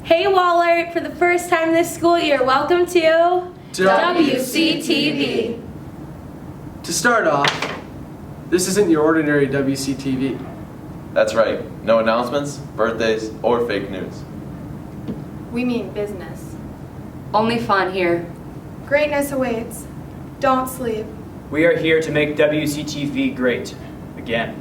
Hey Waller, for the first time this school year, welcome to WCTV. To start off, this isn't your ordinary WCTV. That's right. No announcements, birthdays, or fake news. We mean business. Only fun here. Greatness awaits. Don't sleep. We are here to make WCTV great. Again.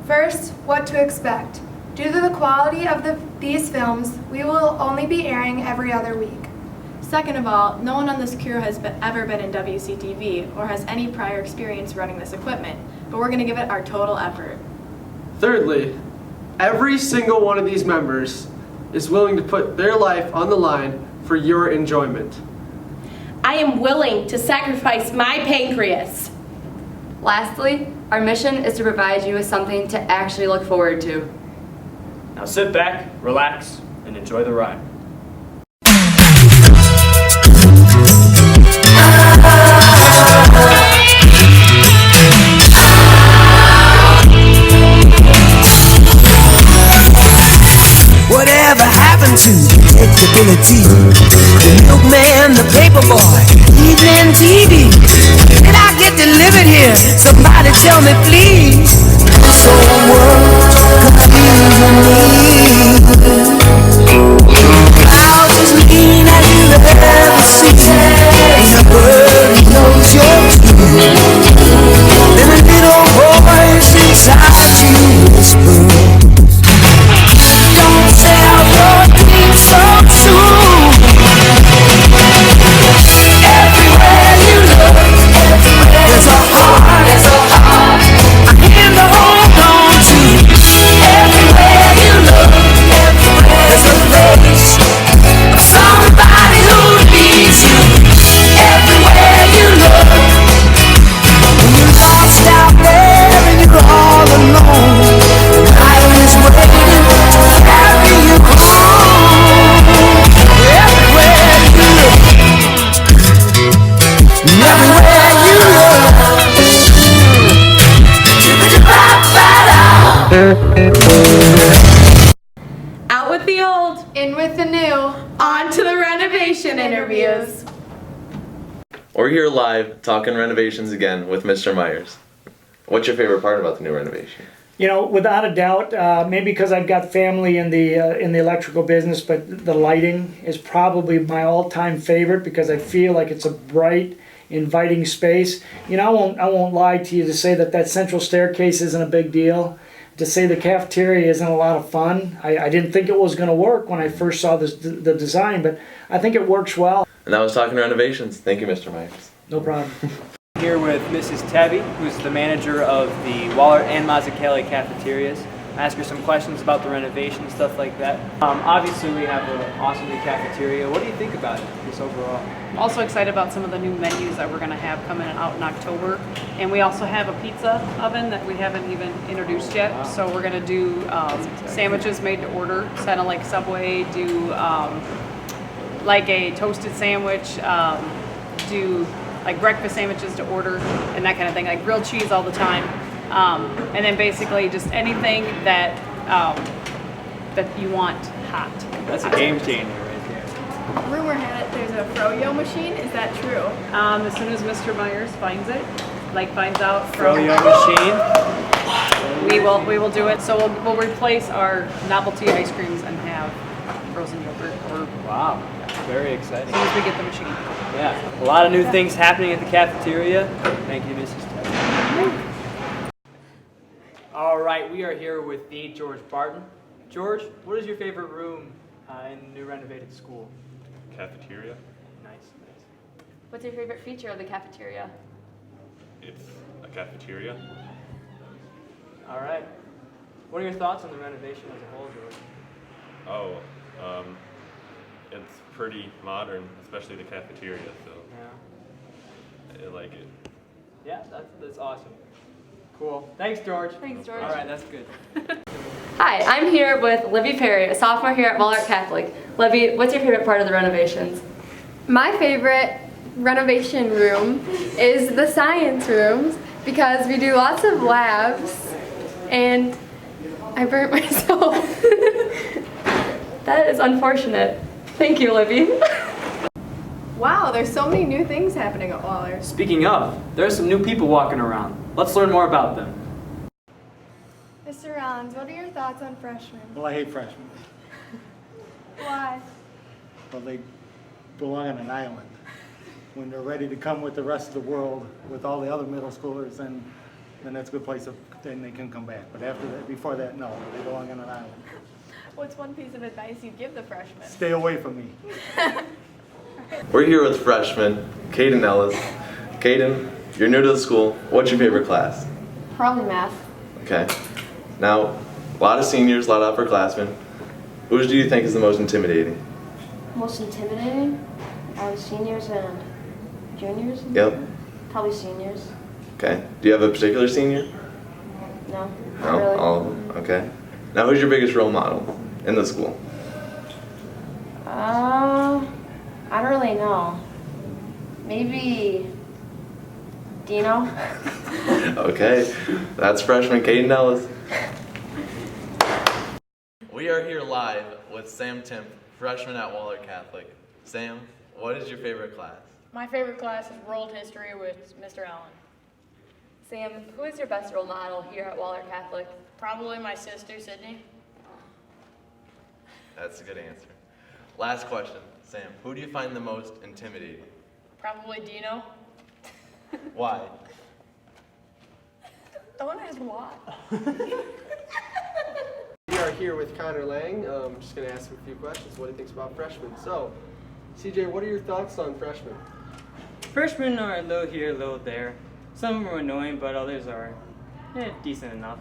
First, what to expect. Due to the quality of these films, we will only be airing every other week. Second of all, no one on this crew has ever been in WCTV or has any prior experience running this equipment, but we're going to give it our total effort. Thirdly, every single one of these members is willing to put their life on the line for your enjoyment. I am willing to sacrifice my pancreas. Lastly, our mission is to provide you with something to actually look forward to. Now sit back, relax, and enjoy the ride. Whatever happened to predictability? The milkman, the paperboy, evening TV. Did I get delivered here? Somebody tell me please. So much confusing me. Clouds as mean as you've ever seen. And a bird knows your tune. Then a little voice inside you whispers, don't sell your dreams so soon. Everywhere you look, there's a heart, a hand to hold on to. Everywhere you look, there's a face of somebody who needs you. Everywhere you look, when you're lost out there and you're all alone, life is waiting to carry you home. Everywhere you look, everywhere you look. Out with the old, In with the new. on to the renovation interviews. We're here live talking renovations again with Mr. Myers. What's your favorite part about the new renovation? You know, without a doubt, maybe because I've got family in the electrical business, but the lighting is probably my all-time favorite because I feel like it's a bright, inviting space. You know, I won't lie to you to say that central staircase isn't a big deal. To say the cafeteria isn't a lot of fun. I didn't think it was going to work when I first saw the design, but I think it works well. And that was talking renovations. Thank you, Mr. Myers. No problem. Here with Mrs. Tabby, who's the manager of the Waller and Mazzucchelli cafeterias. Ask her some questions about the renovation, stuff like that. Obviously, we have an awesome new cafeteria. What do you think about it, just overall? I'm also excited about some of the new menus that we're going to have coming out in October. And we also have a pizza oven that we haven't even introduced yet. Wow. So we're going to do sandwiches made to order, kind of like Subway, do like a toasted sandwich, do like breakfast sandwiches to order and that kind of thing, like grilled cheese all the time. And then basically just anything that that you want hot. That's a game changer right there. Rumor had it there's a froyo machine. Is that true? As soon as Mr. Myers finds out from Froyo machine. we will do it. So we'll replace our novelty ice creams and have frozen yogurt or Wow, very exciting. as soon as we get the machine. Yeah, a lot of new things happening at the cafeteria. Thank you, Mrs. Tabby. All right, we are here with the George Barton. George, what is your favorite room in the new renovated school? Cafeteria. Nice. What's your favorite feature of the cafeteria? It's a cafeteria. All right. What are your thoughts on the renovation as a whole, George? It's pretty modern, especially the cafeteria, so Yeah. I like it. Yeah, that's awesome. Cool. Thanks, George. Thanks, George. All right, that's good. Hi, I'm here with Libby Perry, a sophomore here at Waller Catholic. Libby, what's your favorite part of the renovations? My favorite renovation room is the science rooms because we do lots of labs and I burnt myself. That is unfortunate. Thank you, Libby. Wow, there's so many new things happening at Waller. Speaking of, there are some new people walking around. Let's learn more about them. Mr. Rollins, what are your thoughts on freshmen? Well, I hate freshmen. Why? Well, they belong on an island. When they're ready to come with the rest of the world, with all the other middle schoolers, then that's a good place, then they can come back. But after that, before that, no, they belong on an island. What's one piece of advice you'd give the freshmen? Stay away from me. We're here with freshman Caden Ellis. Caden, you're new to the school. What's your favorite class? Probably math. Okay. Now, a lot of seniors, a lot of upperclassmen. Who do you think is the most intimidating? Most intimidating? Seniors and juniors? Yep. Probably seniors. Okay. Do you have a particular senior? No. No? Really. All of them? Okay. Now, who's your biggest role model in the school? I don't really know. Maybe Dino. Okay. That's freshman Caden Ellis. We are here live with Sam Timp, freshman at Waller Catholic. Sam, what is your favorite class? My favorite class is World History with Mr. Allen. Sam, who is your best role model here at Waller Catholic? Probably my sister, Sydney. That's a good answer. Last question. Sam, who do you find the most intimidating? Probably Dino. Why? Don't ask why. We are here with Connor Lang. I'm just going to ask him a few questions. What he thinks about freshmen. So, CJ, what are your thoughts on freshmen? Freshmen are a little here, a little there. Some of them are annoying, but others are decent enough.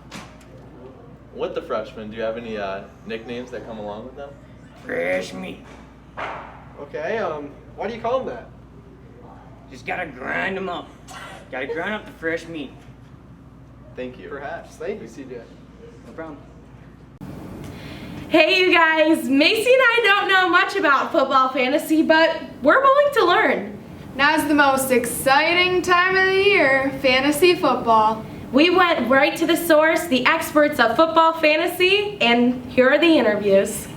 With the freshmen, do you have any nicknames that come along with them? Fresh meat. Okay, why do you call them that? Just gotta grind them up. Gotta grind up the fresh meat. Thank you. Perhaps. Thank you, CJ. No problem. Hey you guys, Macy and I don't know much about football fantasy, but we're willing to learn. Now's the most exciting time of the year, fantasy football. We went right to the source, the experts of football fantasy, and here are the interviews.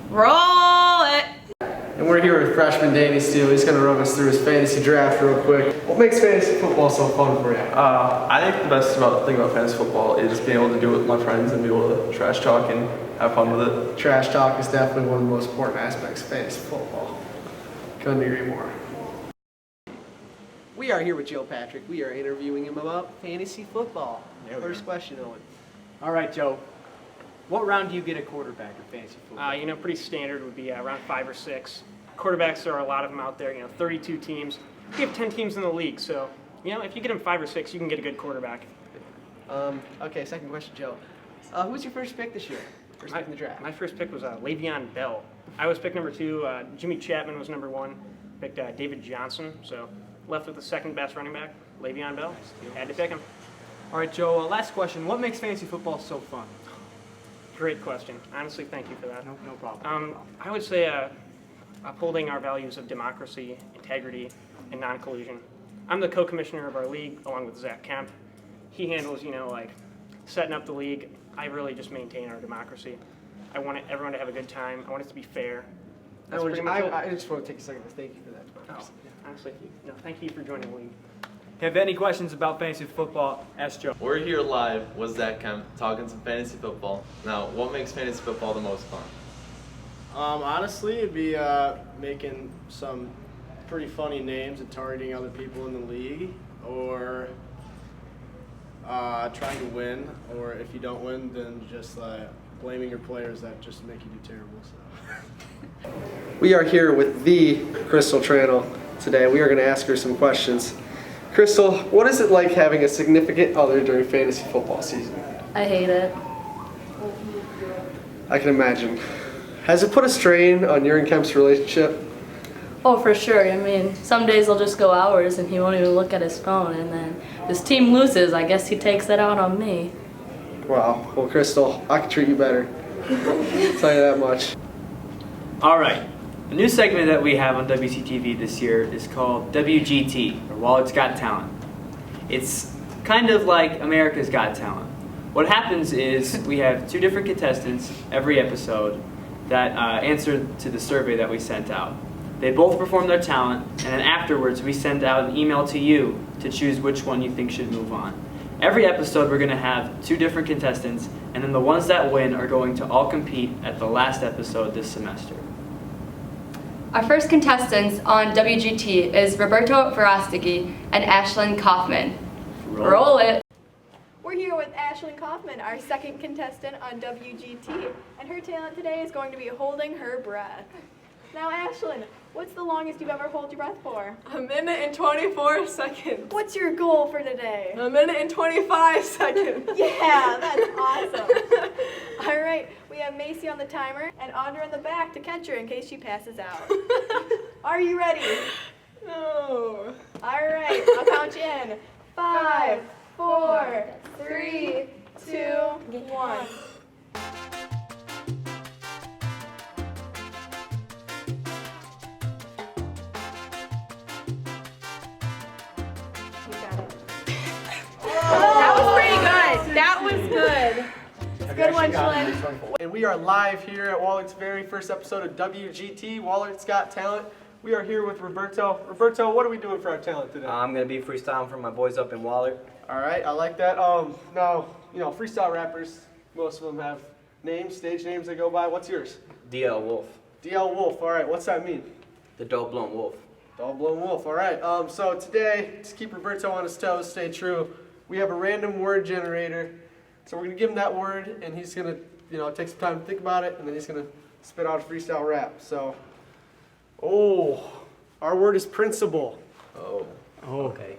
Roll it! And we're here with freshman Danny Steele. He's going to run us through his fantasy draft real quick. What makes fantasy football so fun for you? I think the best thing about fantasy football is being able to do it with my friends and be able to trash talk and have fun with it. Trash talk is definitely one of the most important aspects of fantasy football. Couldn't agree more. We are here with Joe Patrick. We are interviewing him about fantasy football. First question, Owen. All right, Joe. What round do you get a quarterback in fantasy football? Pretty standard would be around 5 or 6. Quarterbacks, there are a lot of them out there. 32 teams. We have 10 teams in the league, so if you get them 5 or 6, you can get a good quarterback. Okay, second question, Joe. Who was your first pick this year? First pick in the draft. My first pick was Le'Veon Bell. I was pick number 2. Jimmy Chapman was number 1. Picked David Johnson, so left with the second best running back, Le'Veon Bell. Had to pick him. All right, Joe, last question. What makes fantasy football so fun? Great question. Honestly, thank you for that. No problem. I would say upholding our values of democracy, integrity, and non-collusion. I'm the co-commissioner of our league along with Zach Kemp. He handles, setting up the league. I really just maintain our democracy. I want everyone to have a good time. I want it to be fair. That's pretty much it. I just want to take a second to thank you for that. Honestly, thank you for joining the league. Have any questions about fantasy football? Ask Joe. We're here live with Zach Kemp talking some fantasy football. Now, what makes fantasy football the most fun? Honestly, it'd be making some pretty funny names and targeting other people in the league, or trying to win, or if you don't win, then just blaming your players that just make you do terrible. So. We are here with the Crystal Tranel today. We are going to ask her some questions. Crystal, what is it like having a significant other during fantasy football season? I hate it. I can imagine. Has it put a strain on your and Kemp's relationship? Oh, for sure. Some days he'll just go hours and he won't even look at his phone, and then his team loses. I guess he takes that out on me. Wow. Well, Crystal, I could treat you better. I'll tell you that much. All right. A new segment that we have on WCTV this year is called WGT, or Waller's Got Talent. It's kind of like America's Got Talent. What happens is we have 2 different contestants every episode. that answered to the survey that we sent out. They both performed their talent, and then afterwards we send out an email to you to choose which one you think should move on. Every episode we're going to have 2 different contestants, and then the ones that win are going to all compete at the last episode this semester. Our first contestants on WGT is Roberto Verostegui and Ashlyn Kaufman. Roll it! We're here with Ashlyn Kaufman, our second contestant on WGT, and her talent today is going to be holding her breath. Now, Ashlyn, what's the longest you've ever held your breath for? 1 minute and 24 seconds. What's your goal for today? 1 minute and 25 seconds. Yeah, that's awesome. All right, we have Macy on the timer and Audra in the back to catch her in case she passes out. Are you ready? No. All right, I'll count you in. 5, 4, 3, 2, 1. That was pretty good. That was good. It's a good one, Shalyn. And we are live here at Wallert's very first episode of WGT, Wallert's Got Talent. We are here with Roberto. Roberto, what are we doing for our talent today? I'm going to be freestyling for my boys up in Waller. All right, I like that. Now, freestyle rappers, most of them have names, stage names they go by. What's yours? DL Wolf. DL Wolf, all right, what's that mean? The Dope Blown Wolf. Dope Blown Wolf, all right. So today, to keep Roberto on his toes, stay true, we have a random word generator. So we're going to give him that word, and he's going to, take some time to think about it, and then he's going to spit out a freestyle rap. So, our word is principal. Oh. Okay.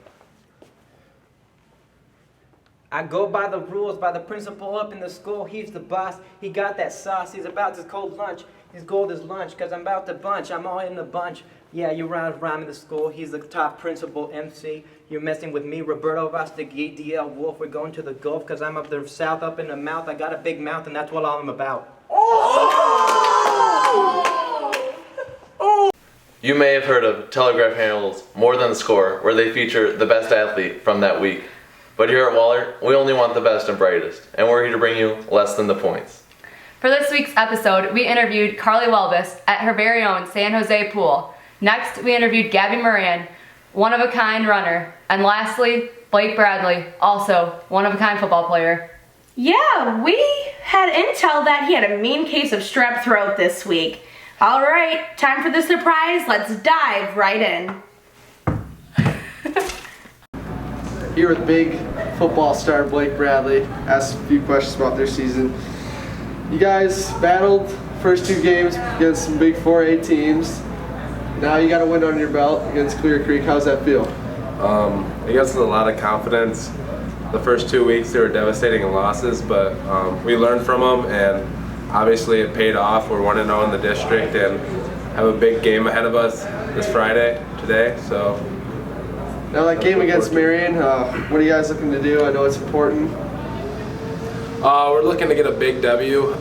I go by the rules, by the principal up in the school. He's the boss. He got that sauce. He's about his cold lunch. His gold is lunch, because I'm about to bunch. I'm all in the bunch. Yeah, you rhyme in the school. He's the top principal MC. You're messing with me, Roberto Verostegui, DL Wolf. We're going to the Gulf, because I'm up the south, up in the mouth. I got a big mouth, and that's what I'm about. You may have heard of Telegraph handles More Than the Score, where they feature the best athlete from that week. But here at Waller, we only want the best and brightest, and we're here to bring you less than the points. For this week's episode, we interviewed Carly Welbus at her very own San Jose pool. Next, we interviewed Gabby Moran, one-of-a-kind runner. And lastly, Blake Bradley, also one-of-a-kind football player. Yeah, we had intel that he had a mean case of strep throat this week. All right, time for the surprise. Let's dive right in. Here with big football star Blake Bradley, asked a few questions about their season. You guys battled first 2 games against some big 4A teams. Now you got a win on your belt against Clear Creek. How's that feel? It gives us a lot of confidence. The first 2 weeks they were devastating losses, but we learned from them, and obviously it paid off. We're 1-0 in the district and have a big game ahead of us this Friday, today. So. Now that game against Marion, what are you guys looking to do? I know it's important. We're looking to get a big W,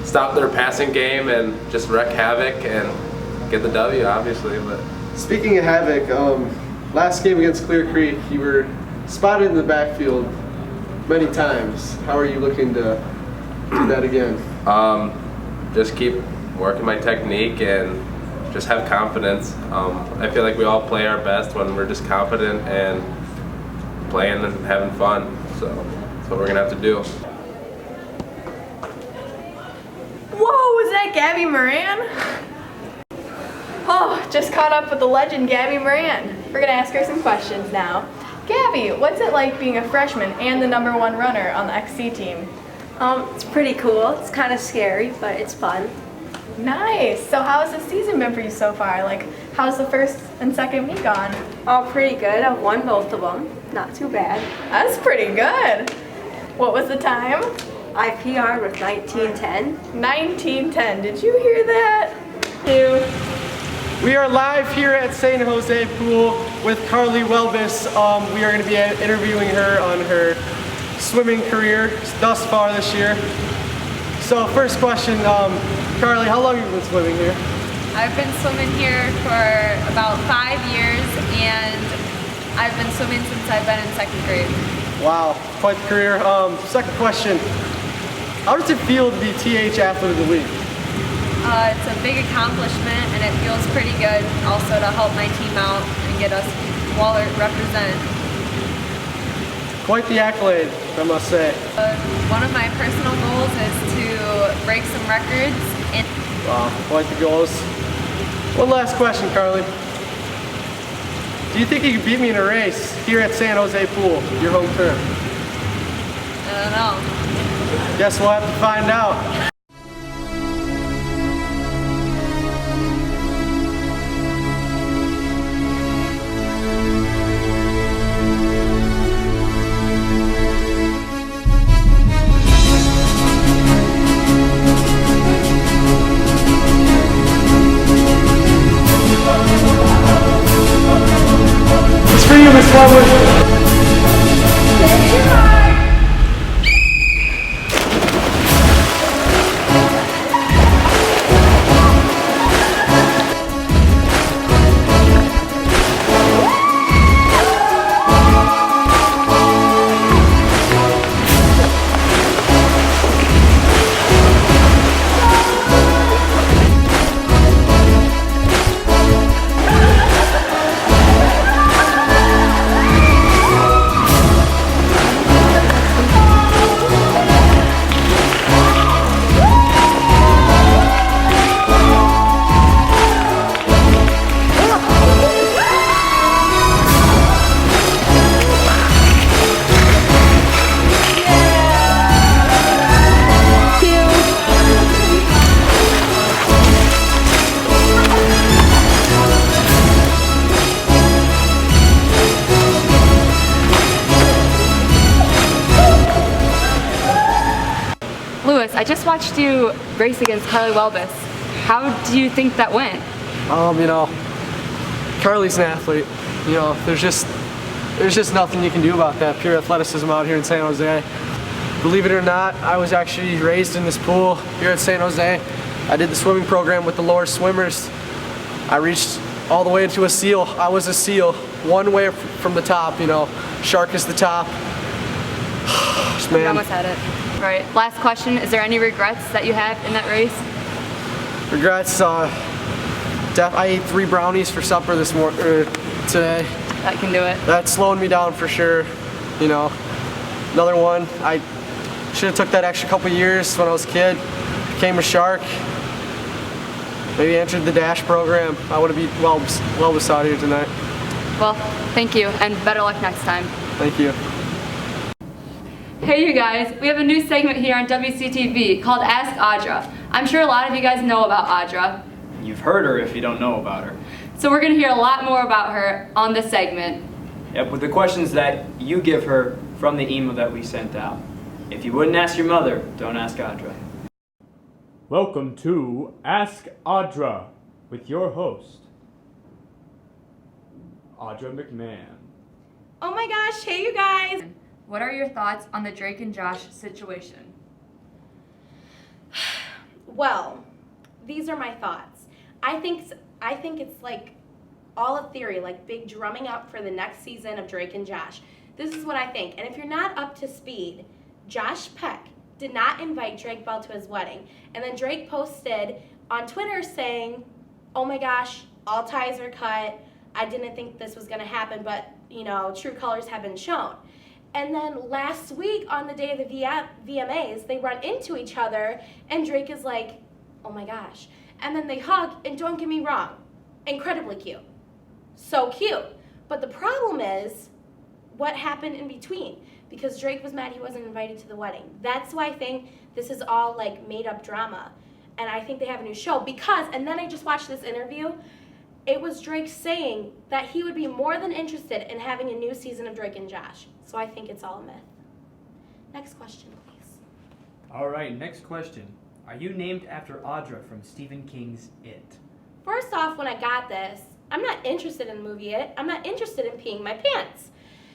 stop their passing game and just wreak havoc and get the W, obviously. But speaking of havoc, last game against Clear Creek, you were spotted in the backfield many times. How are you looking to do that again? Just keep working my technique and just have confidence. I feel like we all play our best when we're just confident and playing and having fun. So that's what we're gonna have to do. Whoa, was that Gabby Moran? Oh, just caught up with the legend Gabby Moran. We're gonna ask her some questions now. Gabby, what's it like being a freshman and the #1 runner on the XC team? It's pretty cool. It's kind of scary, but it's fun. Nice. So how has the season been for you so far? Like, how's the first and second week gone? Oh, pretty good. I've won both of them. Not too bad. That's pretty good. What was the time? I PR'd with 19:10. 19:10. Did you hear that? Ew. We are live here at San Jose Pool with Carly Welbus. We are going to be interviewing her on her swimming career thus far this year. So first question, Carly, how long have you been swimming here? I've been swimming here for about 5 years, and I've been swimming since I've been in 2nd grade. Wow, quite the career. Second question, how does it feel to be TH Athlete of the Week? It's a big accomplishment and it feels pretty good also to help my team out and get us Waller represent. Quite the accolade, I must say. One of my personal goals is to break some records. Wow, quite the goals. One last question, Carly. Do you think you could beat me in a race here at San Jose Pool, your home turf? I don't know. Guess we'll have to find out. It's for you, Miss Lovely. I just watched you race against Carly Welbus. How do you think that went? You know, Carly's an athlete. You know, there's just nothing you can do about that. Pure athleticism out here in San Jose. Believe it or not, I was actually raised in this pool here at San Jose. I did the swimming program with the lower swimmers. I reached all the way to a seal. I was a seal, one way from the top, you know. Shark is the top. Man. I almost had it. All right, last question. Is there any regrets that you have in that race? Regrets? I ate 3 brownies for supper this today. That can do it. That's slowing me down for sure. You know, another one. I should have took that extra couple years when I was a kid. Became a shark. Maybe entered the dash program. I would have beat Welbus out here tonight. Well, thank you, and better luck next time. Thank you. Hey you guys, we have a new segment here on WCTV called Ask Audra. I'm sure a lot of you guys know about Audra. You've heard her if you don't know about her. So we're going to hear a lot more about her on this segment. Yep, with the questions that you give her from the email that we sent out. If you wouldn't ask your mother, don't ask Audra. Welcome to Ask Audra with your host, Audra McMahon. Oh my gosh, hey you guys! What are your thoughts on the Drake and Josh situation? Well, these are my thoughts. I think it's like all a theory, like big drumming up for the next season of Drake and Josh. This is what I think. And if you're not up to speed, Josh Peck did not invite Drake Bell to his wedding. And then Drake posted on Twitter saying, oh my gosh, all ties are cut. I didn't think this was gonna happen, but you know, true colors have been shown. And then last week on the day of the VMAs, they run into each other and Drake is like, oh my gosh. And then they hug, and don't get me wrong, incredibly cute. So cute. But the problem is what happened in between, because Drake was mad he wasn't invited to the wedding. That's why I think this is all like made up drama. And I think they have a new show because, and then I just watched this interview, it was Drake saying that he would be more than interested in having a new season of Drake and Josh. So I think it's all a myth. Next question, please. All right, next question. Are you named after Audra from Stephen King's It? First off, when I got this, I'm not interested in the movie It. I'm not interested in peeing my pants.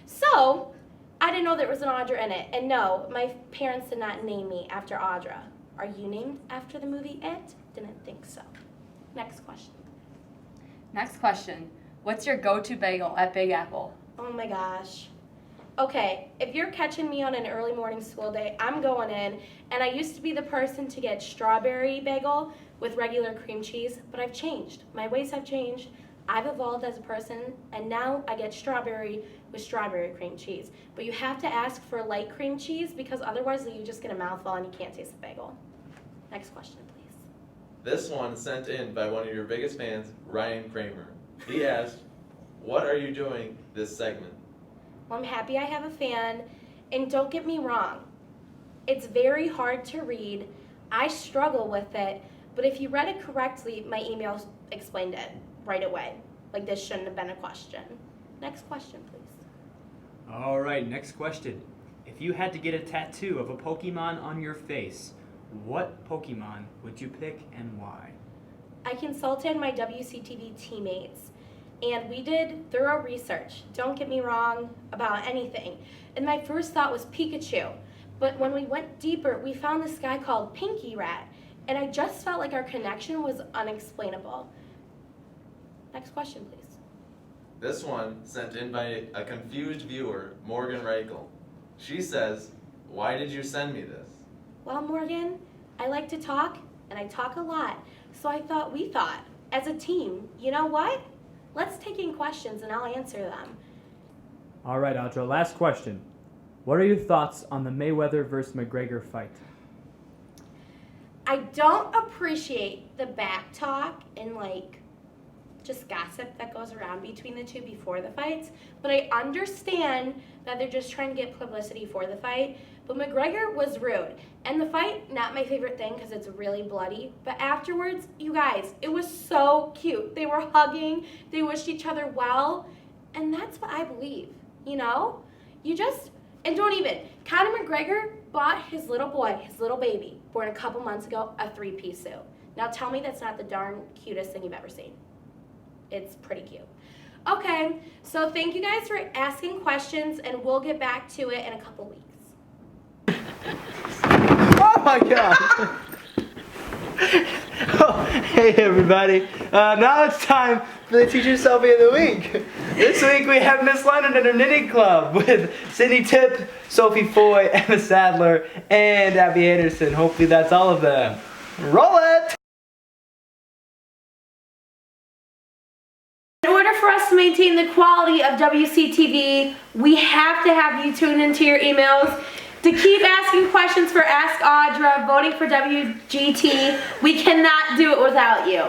So I didn't know there was an Audra in it. And no, my parents did not name me after Audra. Are you named after the movie It? Didn't think so. Next question. Next question. What's your go-to bagel at Big Apple? Oh my gosh. Okay, if you're catching me on an early morning school day, I'm going in, and I used to be the person to get strawberry bagel, with regular cream cheese, but I've changed. My ways have changed. I've evolved as a person, and now I get strawberry with strawberry cream cheese. But you have to ask for light cream cheese because otherwise you just get a mouthful and you can't taste the bagel. Next question, please. This one sent in by one of your biggest fans, Ryan Kramer. He asked, what are you doing this segment? Well, I'm happy I have a fan, and don't get me wrong, it's very hard to read. I struggle with it, but if you read it correctly, my email explained it right away. Like this shouldn't have been a question. Next question, please. All right, next question. If you had to get a tattoo of a Pokemon on your face, what Pokemon would you pick and why? I consulted my WCTV teammates, and we did thorough research, don't get me wrong, about anything. And my first thought was Pikachu, but when we went deeper, we found this guy called Pinky Rat, and I just felt like our connection was unexplainable. Next question, please. This one sent in by a confused viewer, Morgan Reichel. She says, why did you send me this? Well, Morgan, I like to talk, and I talk a lot, so we thought, as a team, you know what? Let's take in questions and I'll answer them. All right, Audra, last question. What are your thoughts on the Mayweather versus McGregor fight? I don't appreciate the back talk and just gossip that goes around between the two before the fights, but I understand that they're just trying to get publicity for the fight. But McGregor was rude, and the fight, not my favorite thing because it's really bloody, but afterwards, you guys, it was so cute. They were hugging, they wished each other well, and that's what I believe, you know? And don't even, Conor McGregor bought his little boy, his little baby, born a couple months ago, a 3-piece suit. Now tell me that's not the darn cutest thing you've ever seen. It's pretty cute. Okay, so thank you guys for asking questions, and we'll get back to it in a couple weeks. Oh my God! Oh, hey everybody. Now it's time for the Teacher Selfie of the Week. This week we have Miss London and her knitting club with Sydney Tipp, Sophie Foy, Emma Sadler, and Abby Anderson. Hopefully that's all of them. Roll it! In order for us to maintain the quality of WCTV, we have to have you tune into your emails to keep asking questions for Ask Audra, voting for WGT. We cannot do it without you.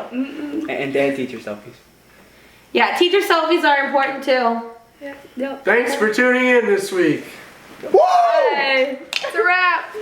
And teacher selfies. Yeah, teacher selfies are important too. Thanks for tuning in this week. Woo! It's a wrap.